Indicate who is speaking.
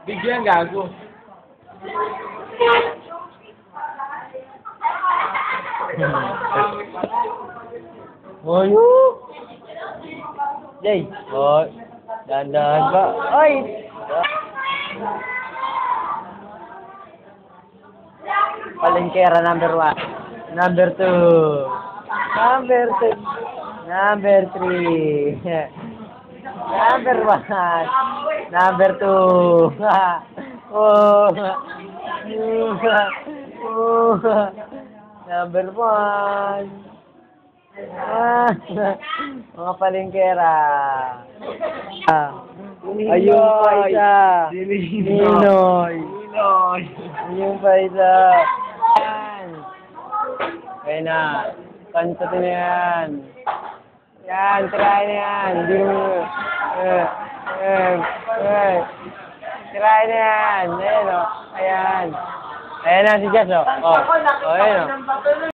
Speaker 1: Bigyan gago.
Speaker 2: Oyo! Jay! Oh, dahan-dahan ba? Ay! Palengkera number 1. Number 2. Number 2. Number 3. Number 1. Number 2. Oh. Oh. Number 1. Mga palengkera. Ayun pa isa. Ninoy. Ayun pa isa. Yan. Kaya na. Kantatin na yan. Yan, try na yan. Hindi mo. Try na yan. Ayan o. Ayan. Ayan na si Jess o. O. O, ayan o.